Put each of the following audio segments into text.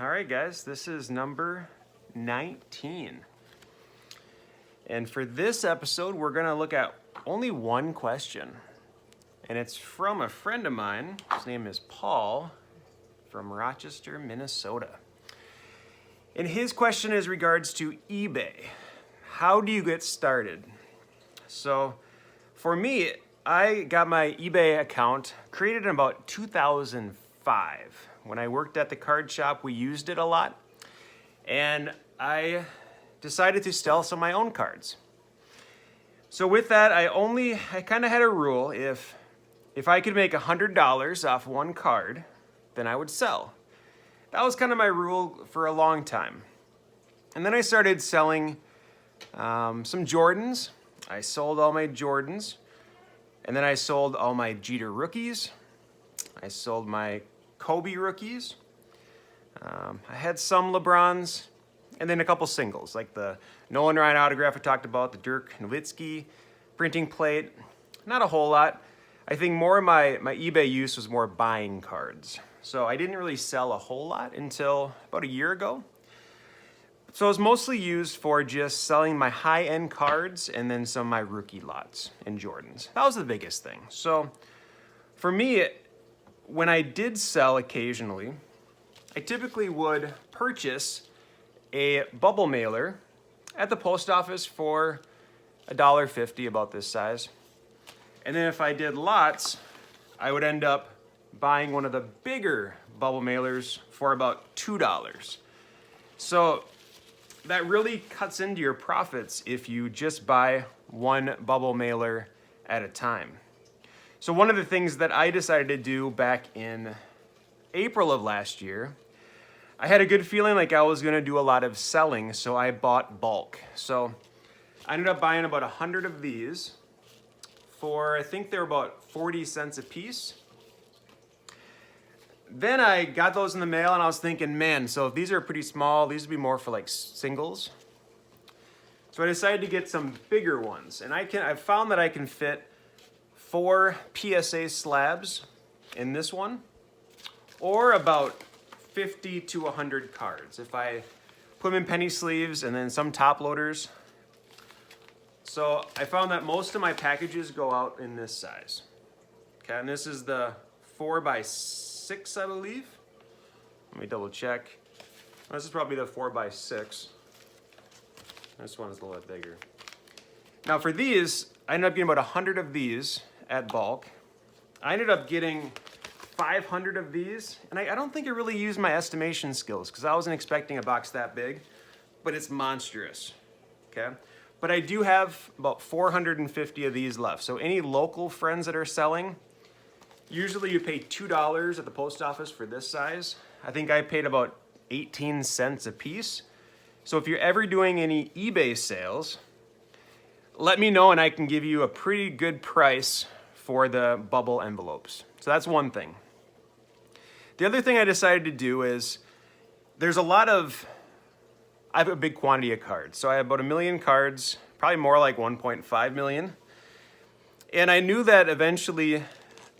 All right, guys, this is number 19. And for this episode, we're going to look at only one question. And it's from a friend of mine. His name is Paul from Rochester, Minnesota. And his question is regards to eBay. How do you get started? So for me, I got my eBay account created in about 2005. When I worked at the card shop, we used it a lot. And I decided to sell some of my own cards. So with that, I kind of had a rule. If I could make $100 off one card, then I would sell. That was kind of my rule for a long time. And then I started selling some Jordans. I sold all my Jordans. And then I sold all my Jeter rookies. I sold my Kobe rookies. I had some LeBrons, and then a couple singles, like the Nolan Ryan autograph I talked about, the Dirk Nowitzki printing plate. Not a whole lot. I think more of my eBay use was more buying cards. So I didn't really sell a whole lot until about a year ago. So it was mostly used for just selling my high-end cards and then some of my rookie lots and Jordans. That was the biggest thing. So for me, when I did sell occasionally, I typically would purchase a bubble mailer at the post office for $1.50, about this size. And then if I did lots, I would end up buying one of the bigger bubble mailers for about $2. So that really cuts into your profits if you just buy one bubble mailer at a time. So one of the things that I decided to do back in April of last year, I had a good feeling like I was going to do a lot of selling, so I bought bulk. So I ended up buying about 100 of these for, I think they were about 40 cents a piece. Then I got those in the mail and I was thinking, man, so if these are pretty small, these would be more for like singles. So I decided to get some bigger ones, and I've found that I can fit 4 PSA slabs in this one, or about 50 to 100 cards if I put them in penny sleeves and then some top loaders. So I found that most of my packages go out in this size. Okay, and this is the 4x6, I believe. Let me double check. This is probably the 4x6. This one is a little bit bigger. Now for these, I ended up getting about 100 of these at bulk. I ended up getting 500 of these, and I don't think I really used my estimation skills because I wasn't expecting a box that big, but it's monstrous, okay? But I do have about 450 of these left. So any local friends that are selling, usually you pay $2 at the post office for this size. I think I paid about 18 cents a piece. So if you're ever doing any eBay sales, let me know and I can give you a pretty good price for the bubble envelopes. So that's one thing. The other thing I decided to do is I have a big quantity of cards. So I have about 1 million cards, probably more like 1.5 million. And I knew that eventually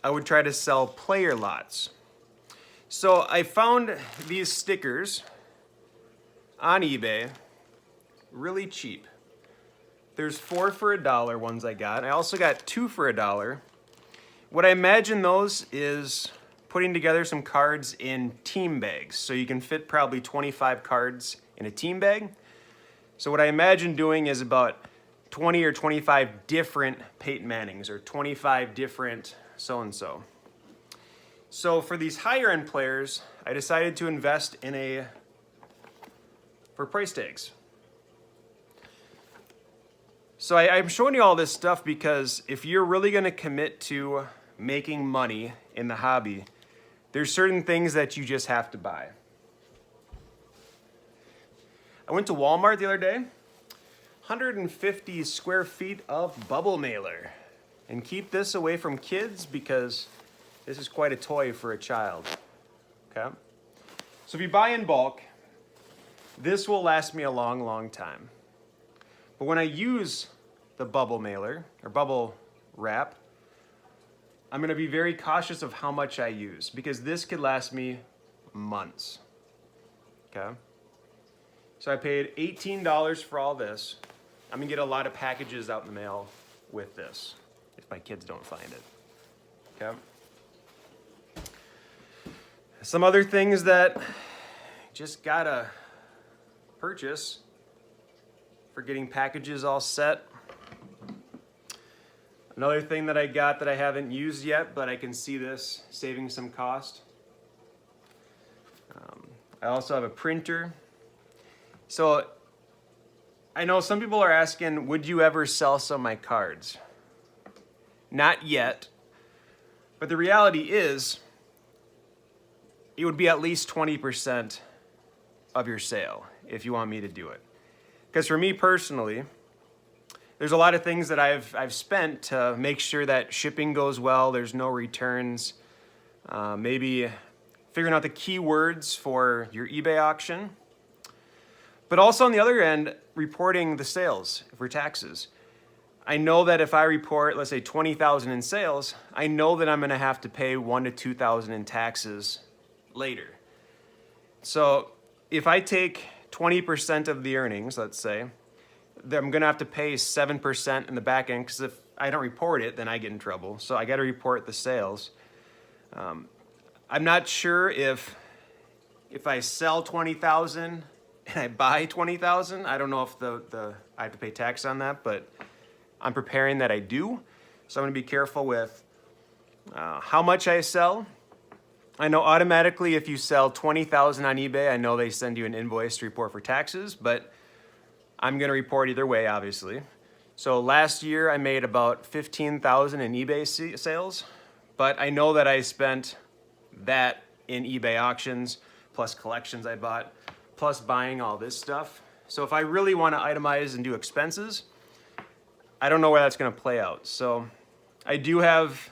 I would try to sell player lots. So I found these stickers on eBay really cheap. There's 4 for $1 ones I got. I also got 2 for $1. What I imagine those is putting together some cards in team bags. So you can fit probably 25 cards in a team bag. So what I imagine doing is about 20 or 25 different Peyton Mannings or 25 different so-and-so. So for these higher end players, I decided to invest for price tags. So I'm showing you all this stuff because if you're really going to commit to making money in the hobby, there's certain things that you just have to buy. I went to Walmart the other day, 150 square feet of bubble mailer. And keep this away from kids because this is quite a toy for a child. Okay? So if you buy in bulk, this will last me a long, long time. But when I use the bubble mailer or bubble wrap, I'm going to be very cautious of how much I use because this could last me months. Okay. So I paid $18 for all this. I'm gonna get a lot of packages out in the mail with this if my kids don't find it. Okay. Some other things that just gotta purchase for getting packages all set. Another thing that I got that I haven't used yet, but I can see this saving some cost. I also have a printer. So I know some people are asking, would you ever sell some of my cards? Not yet. But the reality is, it would be at least 20% of your sale if you want me to do it. Because for me personally, there's a lot of things that I've spent to make sure that shipping goes well, there's no returns, maybe figuring out the keywords for your eBay auction. But also on the other end, reporting the sales for taxes. I know that if I report, let's say 20,000 in sales, I know that I'm gonna have to pay 1,000 to 2,000 in taxes later. So if I take 20% of the earnings, let's say, then I'm gonna have to pay 7% in the back end, because if I don't report it, then I get in trouble. So I gotta report the sales. I'm not sure if I sell 20,000 and I buy 20,000, I don't know if I have to pay tax on that, but I'm preparing that I do. So I'm gonna be careful with how much I sell. I know automatically if you sell 20,000 on eBay, I know they send you an invoice to report for taxes, but I'm gonna report either way, obviously. So last year I made about 15,000 in eBay sales, but I know that I spent that in eBay auctions, plus collections I bought, plus buying all this stuff. So if I really wanna itemize and do expenses, I don't know where that's gonna play out. So I do have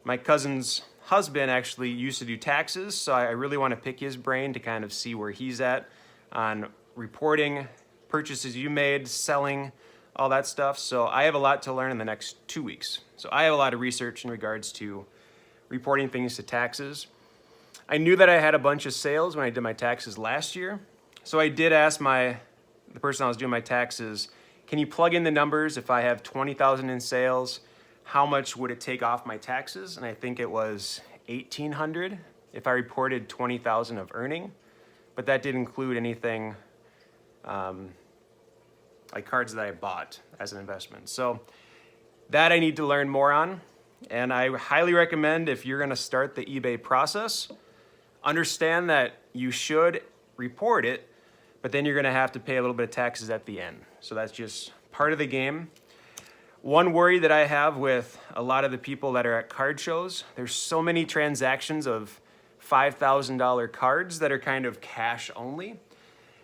my cousin's husband actually used to do taxes, so I really wanna pick his brain to kind of see where he's at on reporting purchases you made, selling, all that stuff. So I have a lot to learn in the next 2 weeks. So I have a lot of research in regards to reporting things to taxes. I knew that I had a bunch of sales when I did my taxes last year. So I did ask the person I was doing my taxes, can you plug in the numbers if I have 20,000 in sales, how much would it take off my taxes? And I think it was $1,800 if I reported 20,000 of earning, but that did include anything like cards that I bought as an investment. So that I need to learn more on. And I highly recommend, if you're gonna start the eBay process, understand that you should report it, but then you're gonna have to pay a little bit of taxes at the end. So that's just part of the game. One worry that I have with a lot of the people that are at card shows, there's so many transactions of $5,000 cards that are kind of cash only.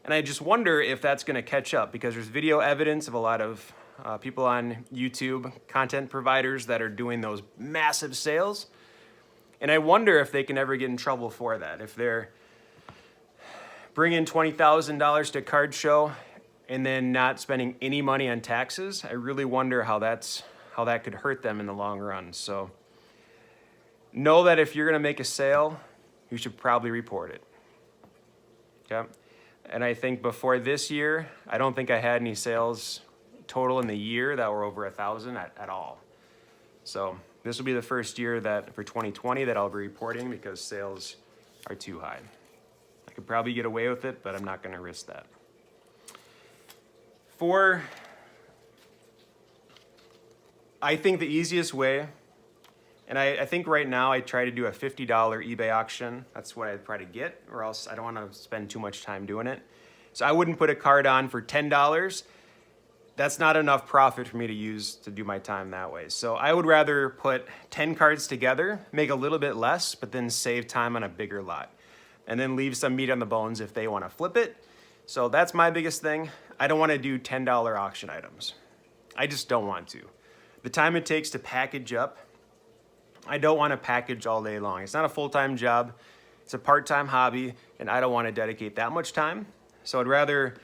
And I just wonder if that's gonna catch up, because there's video evidence of a lot of people on YouTube, content providers that are doing those massive sales. And I wonder if they can ever get in trouble for that. If they're bringing $20,000 to a card show and then not spending any money on taxes, I really wonder how that could hurt them in the long run. So know that if you're gonna make a sale, you should probably report it. Okay? And I think before this year, I don't think I had any sales total in the year that were over 1,000 at all. So this will be the first year that for 2020 that I'll be reporting, because sales are too high. I could probably get away with it, but I'm not gonna risk that. I think the easiest way, and I think right now I try to do a $50 eBay auction. That's what I'd try to get, or else I don't wanna spend too much time doing it. So I wouldn't put a card on for $10. That's not enough profit for me to use to do my time that way. So I would rather put 10 cards together, make a little bit less, but then save time on a bigger lot. And then leave some meat on the bones if they wanna flip it. So that's my biggest thing. I don't wanna do $10 auction items. I just don't want to. The time it takes to package up, I don't wanna package all day long. It's not a full-time job, it's a part-time hobby, and I don't wanna dedicate that much time. So I'd rather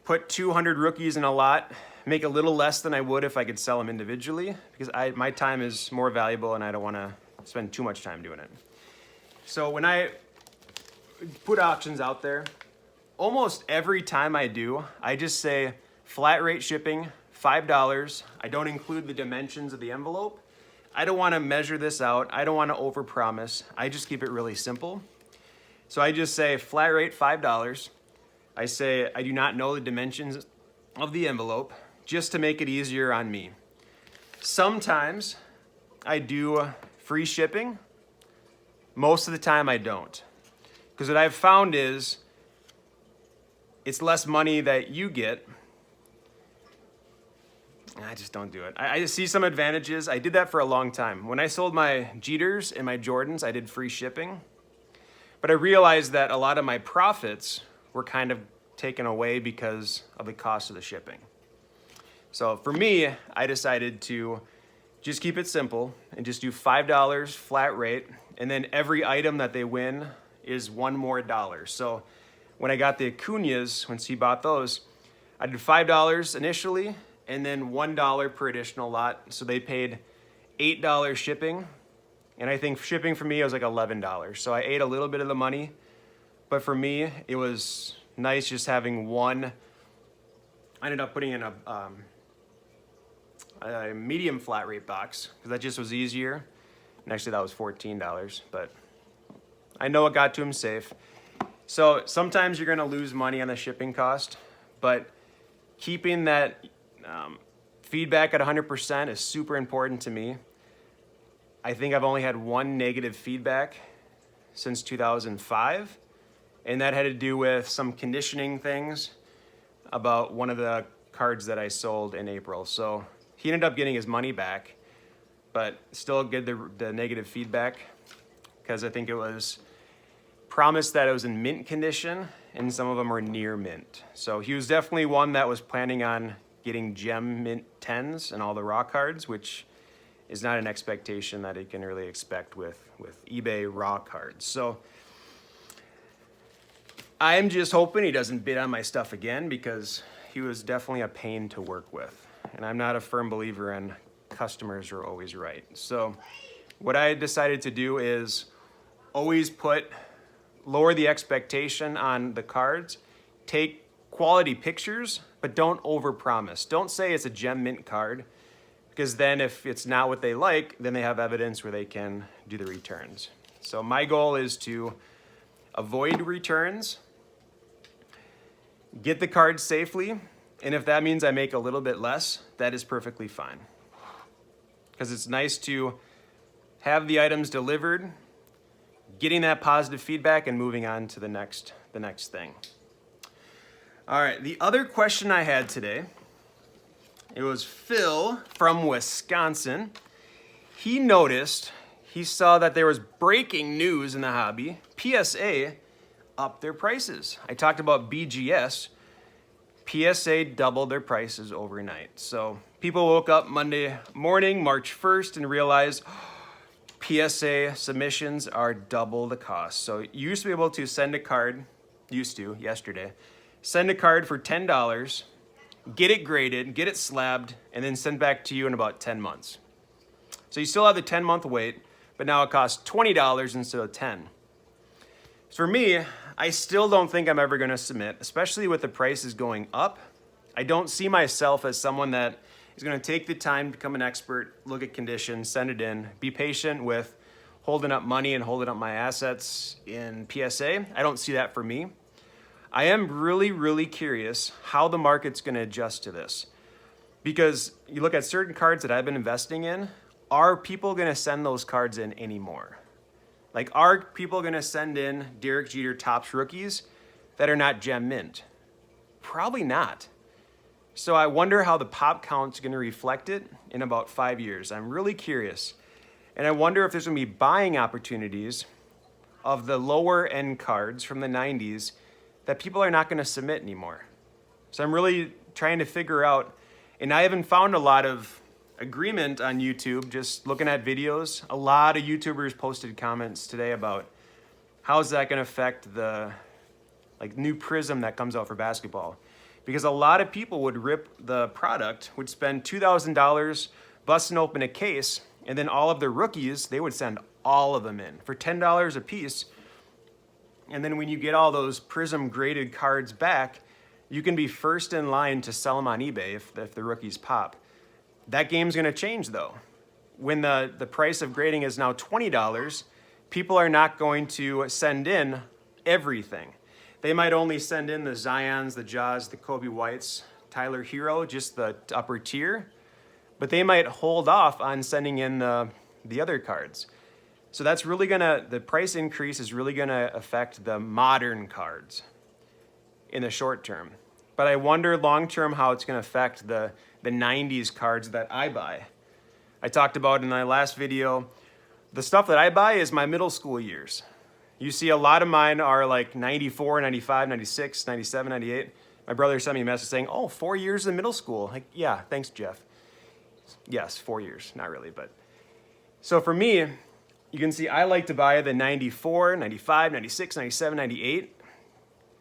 put 200 rookies in a lot, make a little less than I would if I could sell them individually, because my time is more valuable and I don't wanna spend too much time doing it. So when I put options out there. Almost every time I do, I just say flat rate shipping, $5. I don't include the dimensions of the envelope. I don't want to measure this out. I don't want to overpromise. I just keep it really simple. So I just say flat rate $5. I say I do not know the dimensions of the envelope just to make it easier on me. Sometimes I do free shipping. Most of the time I don't. Because what I've found is it's less money that you get. I just don't do it. I just see some advantages. I did that for a long time. When I sold my Jeters and my Jordans, I did free shipping. But I realized that a lot of my profits were kind of taken away because of the cost of the shipping. So for me, I decided to just keep it simple and just do $5 flat rate. And then every item that they win is $1 more. So when I got the Acuñas, when he bought those, I did $5 initially and then $1 per additional lot. So they paid $8 shipping. And I think shipping for me was like $11. So I ate a little bit of the money. But for me, it was nice just having one. I ended up putting in a medium flat rate box because that just was easier. And actually that was $14, but I know it got to him safe. So sometimes you're gonna lose money on the shipping cost, but keeping that feedback at 100% is super important to me. I think I've only had one negative feedback since 2005, and that had to do with some conditioning things about one of the cards that I sold in April. So he ended up getting his money back, but still get the negative feedback because I think it was promised that it was in mint condition and some of them were near mint. So he was definitely one that was planning on getting gem mint 10s and all the raw cards, which is not an expectation that he can really expect with eBay raw cards. So I'm just hoping he doesn't bid on my stuff again because he was definitely a pain to work with. And I'm not a firm believer in customers are always right. So what I decided to do is always lower the expectation on the cards, take quality pictures, but don't overpromise. Don't say it's a gem mint card, because then if it's not what they like, then they have evidence where they can do the returns. So my goal is to avoid returns, get the cards safely, and if that means I make a little bit less, that is perfectly fine. Because it's nice to have the items delivered, getting that positive feedback, and moving on to the next thing. All right, the other question I had today, it was Phil from Wisconsin. He saw that there was breaking news in the hobby. PSA upped their prices. I talked about BGS. PSA doubled their prices overnight. So people woke up Monday morning, March 1st, and realized PSA submissions are double the cost. So you used to be able to send a card, yesterday, send a card for $10, get it graded, get it slabbed, and then sent back to you in about 10 months. So you still have the 10-month wait, but now it costs $20 instead of $10. For me, I still don't think I'm ever gonna submit, especially with the prices going up. I don't see myself as someone that is gonna take the time to become an expert, look at conditions, send it in, be patient with holding up money and holding up my assets in PSA. I don't see that for me. I am really, really curious how the market's gonna adjust to this. Because you look at certain cards that I've been investing in, are people gonna send those cards in anymore? Like, are people gonna send in Derek Jeter Topps rookies that are not gem mint? Probably not. So I wonder how the pop count's gonna reflect it in about 5 years. I'm really curious. And I wonder if there's gonna be buying opportunities of the lower end cards from the 90s that people are not gonna submit anymore. So I'm really trying to figure out, and I haven't found a lot of agreement on YouTube, just looking at videos. A lot of YouTubers posted comments today about how's that gonna affect the new Prism that comes out for basketball. Because a lot of people would rip the product, would spend $2,000 busting open a case, and then all of their rookies, they would send all of them in for $10 a piece. And then when you get all those Prism graded cards back, you can be first in line to sell them on eBay if the rookies pop. That game's going to change though. When the price of grading is now $20, people are not going to send in everything. They might only send in the Zions, the Jaws, the Kobe Whites, Tyler Hero, just the upper tier, but they might hold off on sending in the other cards. So that's really the price increase is really gonna affect the modern cards in the short term. But I wonder long term how it's gonna affect the 90s cards that I buy. I talked about in my last video, the stuff that I buy is my middle school years. You see a lot of mine are like 94, 95, 96, 97, 98. My brother sent me a message saying, oh, 4 years in middle school. Like, yeah, thanks, Jeff. Yes, 4 years, not really, but. So for me, you can see I like to buy the 94, 95, 96, 97, 98.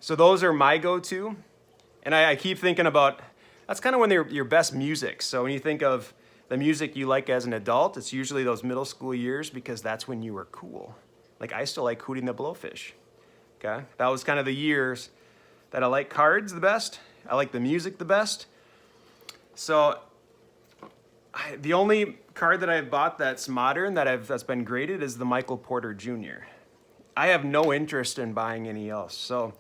So those are my go-to. And I keep thinking about, that's kind of when they're your best music. So when you think of the music you like as an adult, it's usually those middle school years because that's when you were cool. Like I still like Hootie and the Blowfish, okay? That was kind of the years that I like cards the best. I like the music the best. So the only card that I've bought that's modern that's been graded is the Michael Porter Jr. I have no interest in buying any else. So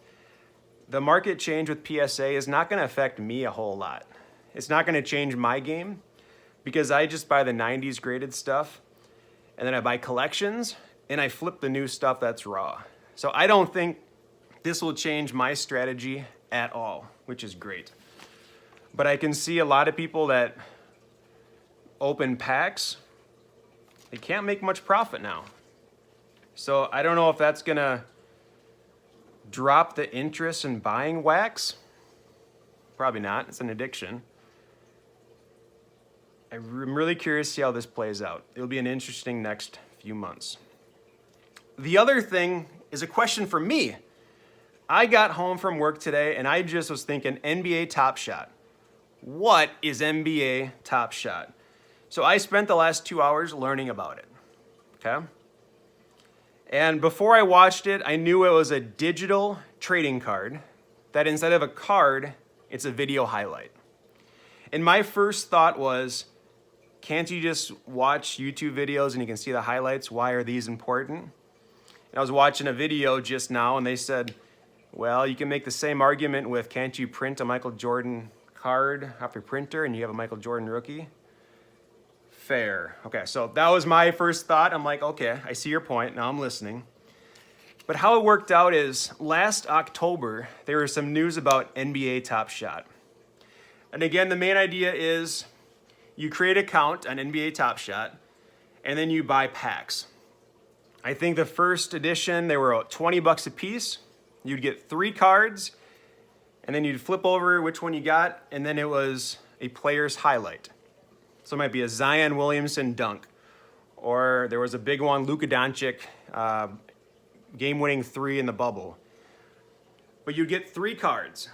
the market change with PSA is not going to affect me a whole lot. It's not going to change my game because I just buy the 90s graded stuff and then I buy collections and I flip the new stuff that's raw. So I don't think this will change my strategy at all, which is great. But I can see a lot of people that open packs, they can't make much profit now. So I don't know if that's gonna drop the interest in buying wax. Probably not, it's an addiction. I'm really curious to see how this plays out. It'll be an interesting next few months. The other thing is a question for me. I got home from work today and I just was thinking NBA Top Shot. What is NBA Top Shot? So I spent the last 2 hours learning about it, okay? And before I watched it, I knew it was a digital trading card that instead of a card, it's a video highlight. And my first thought was, can't you just watch YouTube videos and you can see the highlights? Why are these important? And I was watching a video just now and they said, well, you can make the same argument with, can't you print a Michael Jordan card off your printer and you have a Michael Jordan rookie? Fair. Okay, so that was my first thought. I'm like, okay, I see your point. Now I'm listening. But how it worked out is last October, there was some news about NBA Top Shot. And again, the main idea is you create an account on NBA Top Shot and then you buy packs. I think the first edition, they were $20 a piece. You'd get 3 cards and then you'd flip over which one you got and then it was a player's highlight. So it might be a Zion Williamson dunk, or there was a big one, Luka Doncic, game-winning 3 in the bubble. But you'd get 3 cards,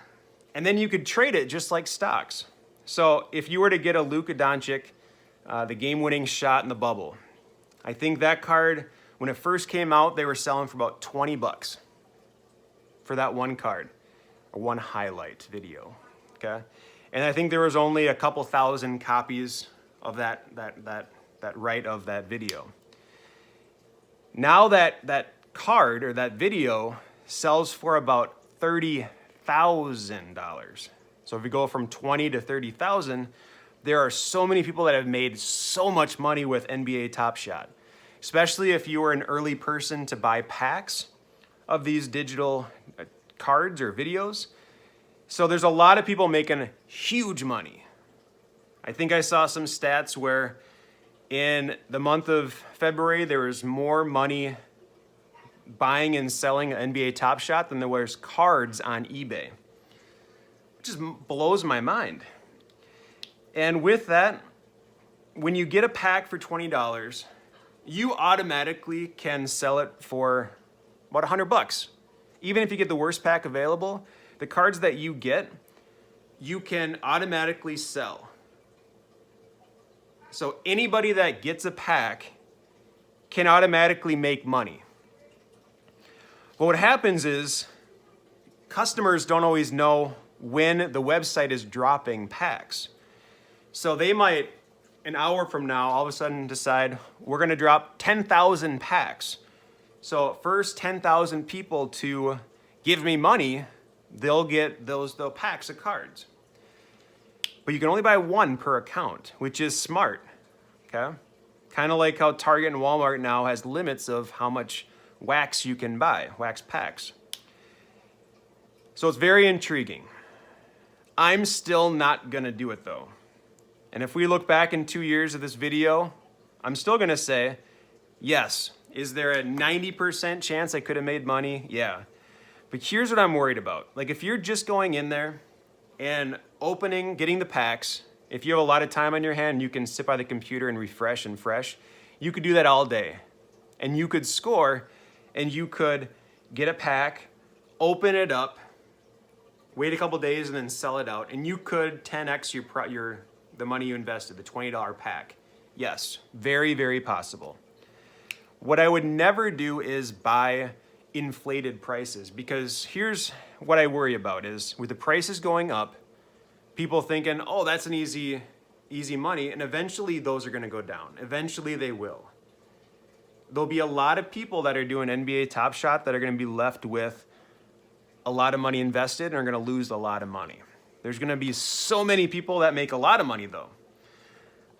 and then you could trade it just like stocks. So if you were to get a Luka Doncic, the game-winning shot in the bubble, I think that card, when it first came out, they were selling for about $20 for that one card, or one highlight video, okay? And I think there was only a couple thousand copies of that right of that video. Now that card or that video sells for about $30,000. So if we go from 20 to 30,000, there are so many people that have made so much money with NBA Top Shot, especially if you were an early person to buy packs of these digital cards or videos. So there's a lot of people making huge money. I think I saw some stats where in the month of February, there was more money buying and selling NBA Top Shot than there was cards on eBay. It just blows my mind. And with that, when you get a pack for $20, you automatically can sell it for about $100. Even if you get the worst pack available, the cards that you get, you can automatically sell. So anybody that gets a pack can automatically make money. But what happens is customers don't always know when the website is dropping packs. So they might, an hour from now, all of a sudden decide, we're gonna drop 10,000 packs. So first 10,000 people to give me money, they'll get those packs of cards. But you can only buy one per account, which is smart, okay? Kind of like how Target and Walmart now has limits of how much wax you can buy, wax packs. So it's very intriguing. I'm still not gonna do it though. And if we look back in 2 years of this video, I'm still gonna say, yes, is there a 90% chance I could have made money? Yeah. But here's what I'm worried about. Like if you're just going in there and opening, getting the packs, if you have a lot of time on your hand, you can sit by the computer and refresh and fresh, you could do that all day. And you could score and you could get a pack, open it up, wait a couple days and then sell it out. And you could 10x the money you invested, the $20 pack. Yes, very, very possible. What I would never do is buy inflated prices, because here's what I worry about is with the prices going up, people thinking, oh, that's an easy money, and eventually those are gonna go down. Eventually they will. There'll be a lot of people that are doing NBA Top Shot that are gonna be left with a lot of money invested and are gonna lose a lot of money. There's gonna be so many people that make a lot of money though.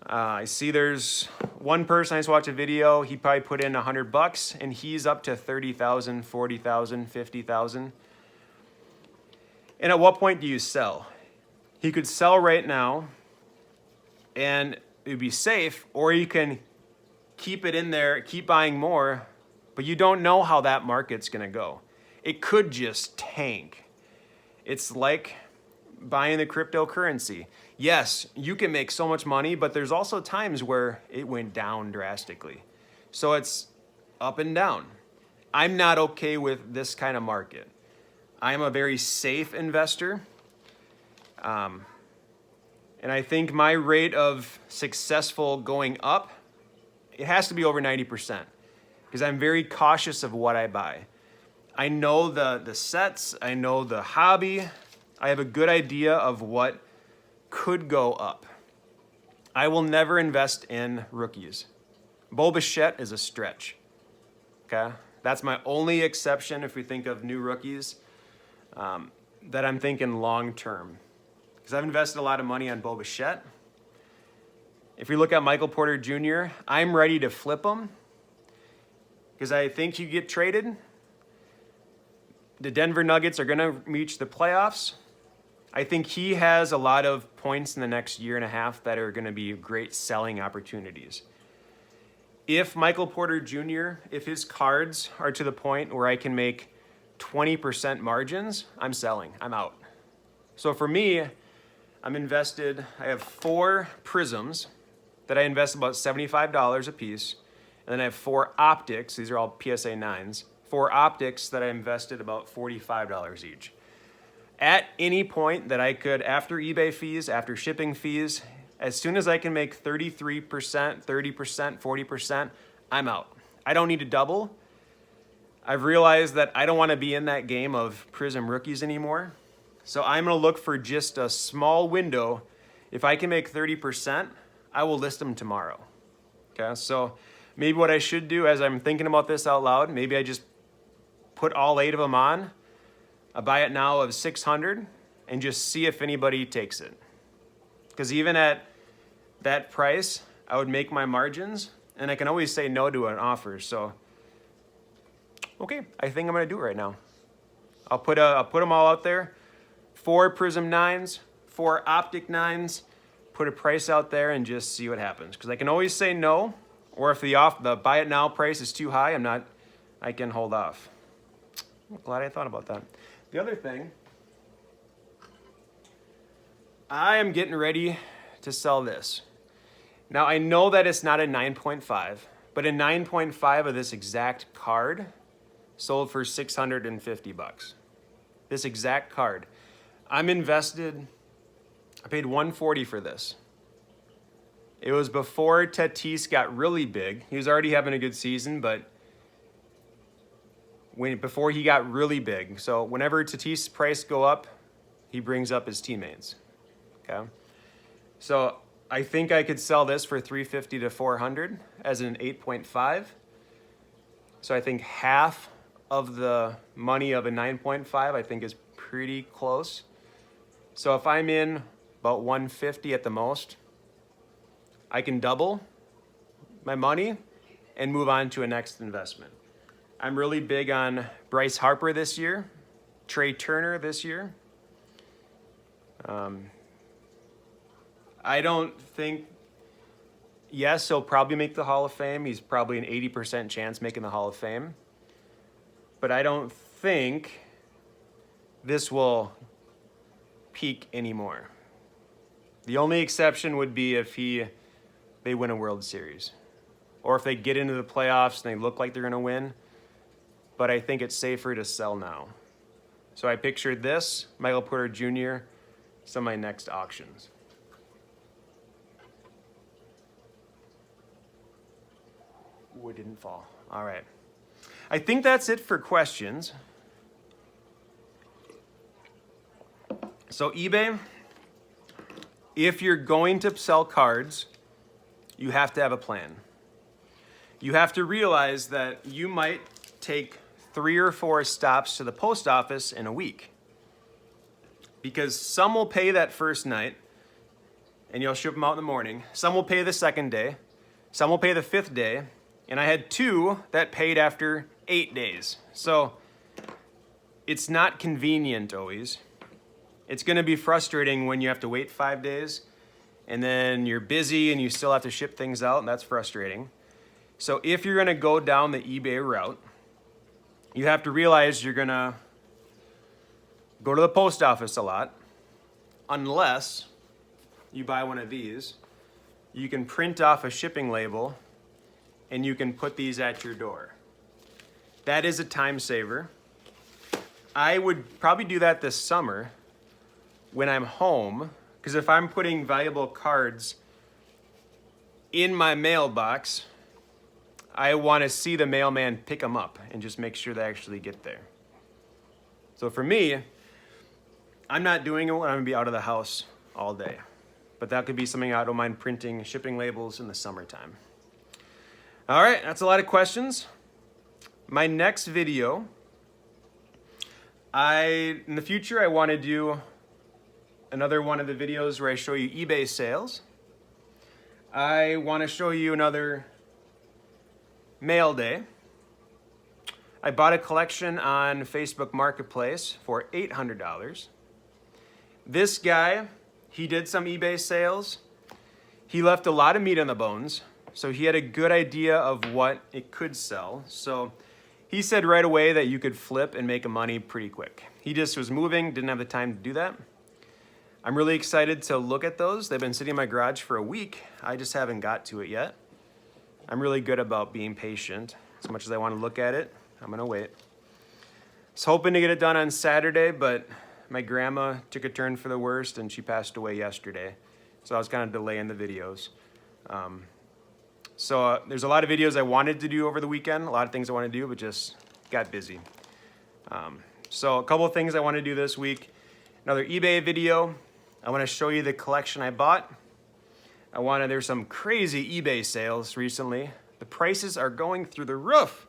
I see there's one person, I just watched a video, he probably put in $100 and he's up to 30,000, 40,000, 50,000. And at what point do you sell? He could sell right now and it'd be safe, or you can keep it in there, keep buying more, but you don't know how that market's gonna go. It could just tank. It's like buying the cryptocurrency. Yes, you can make so much money, but there's also times where it went down drastically. So it's up and down. I'm not okay with this kind of market. I'm a very safe investor. And I think my rate of successful going up, it has to be over 90%, because I'm very cautious of what I buy. I know the sets, I know the hobby, I have a good idea of what could go up. I will never invest in rookies. Bo Bichette is a stretch, okay? That's my only exception if we think of new rookies that I'm thinking long term. Because I've invested a lot of money on Bo Bichette. If we look at Michael Porter Jr., I'm ready to flip him because I think you get traded. The Denver Nuggets are gonna reach the playoffs. I think he has a lot of points in the next year and a half that are gonna be great selling opportunities. If Michael Porter Jr., if his cards are to the point where I can make 20% margins, I'm selling, I'm out. So for me, I'm invested, I have 4 prisms that I invest about $75 a piece. And then I have 4 optics, these are all PSA 9s, 4 optics that I invested about $45 each. At any point that I could, after eBay fees, after shipping fees, as soon as I can make 33%, 30%, 40%, I'm out. I don't need to double. I've realized that I don't want to be in that game of Prism rookies anymore. So I'm going to look for just a small window. If I can make 30%, I will list them tomorrow. Okay, so maybe what I should do as I'm thinking about this out loud, maybe I just put all 8 of them on, a buy it now of 600, and just see if anybody takes it. Because even at that price, I would make my margins, and I can always say no to an offer. So, okay, I think I'm gonna do it right now. I'll put them all out there. 4 Prism 9s, 4 Optic 9s, put a price out there and just see what happens. Because I can always say no, or if the buy it now price is too high, I can hold off. I'm glad I thought about that. The other thing, I am getting ready to sell this. Now I know that it's not a 9.5, but a 9.5 of this exact card sold for $650. This exact card. I'm invested, I paid $140 for this. It was before Tatis got really big. He was already having a good season, but before he got really big. So whenever Tatis's price go up, he brings up his teammates. Okay. So I think I could sell this for $350 to $400 as an 8.5. So I think half of the money of a 9.5 I think is pretty close. So if I'm in about 150 at the most, I can double my money and move on to a next investment. I'm really big on Bryce Harper this year, Trey Turner this year. I don't think, yes, he'll probably make the Hall of Fame. He's probably an 80% chance making the Hall of Fame. But I don't think this will peak anymore. The only exception would be if they win a World Series. Or if they get into the playoffs and they look like they're going to win. But I think it's safer to sell now. So I pictured this, Michael Porter Jr., some of my next auctions. Ooh, it didn't fall. All right. I think that's it for questions. So eBay, if you're going to sell cards, you have to have a plan. You have to realize that you might take 3 or 4 stops to the post office in a week. Because some will pay that first night, and you'll ship them out in the morning. Some will pay the second day. Some will pay the 5th day. And I had 2 that paid after 8 days. So it's not convenient always. It's going to be frustrating when you have to wait 5 days, and then you're busy and you still have to ship things out, and that's frustrating. So if you're going to go down the eBay route, you have to realize you're going to go to the post office a lot, unless you buy one of these. You can print off a shipping label and you can put these at your door. That is a time saver. I would probably do that this summer when I'm home, because if I'm putting valuable cards in my mailbox, I want to see the mailman pick them up and just make sure they actually get there. So for me, I'm not doing it when I'm going to be out of the house all day. But that could be something I don't mind printing shipping labels in the summertime. All right, that's a lot of questions. My next video, in the future, I want to do another one of the videos where I show you eBay sales. I want to show you another mail day. I bought a collection on Facebook Marketplace for $800. This guy, he did some eBay sales. He left a lot of meat on the bones, so he had a good idea of what it could sell. So he said right away that you could flip and make money pretty quick. He just was moving, didn't have the time to do that. I'm really excited to look at those. They've been sitting in my garage for a week. I just haven't got to it yet. I'm really good about being patient. As much as I want to look at it, I'm gonna wait. I was hoping to get it done on Saturday, but my grandma took a turn for the worst and she passed away yesterday. So I was kind of delaying the videos. There's a lot of videos I wanted to do over the weekend, a lot of things I want to do, but just got busy. So a couple of things I want to do this week. Another eBay video. I want to show you the collection I bought. There's some crazy eBay sales recently. The prices are going through the roof.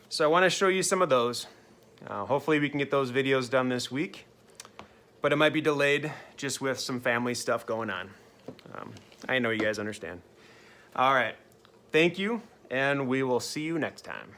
So I want to show you some of those. Hopefully we can get those videos done this week, but it might be delayed just with some family stuff going on. I know you guys understand. All right, thank you, and we will see you next time.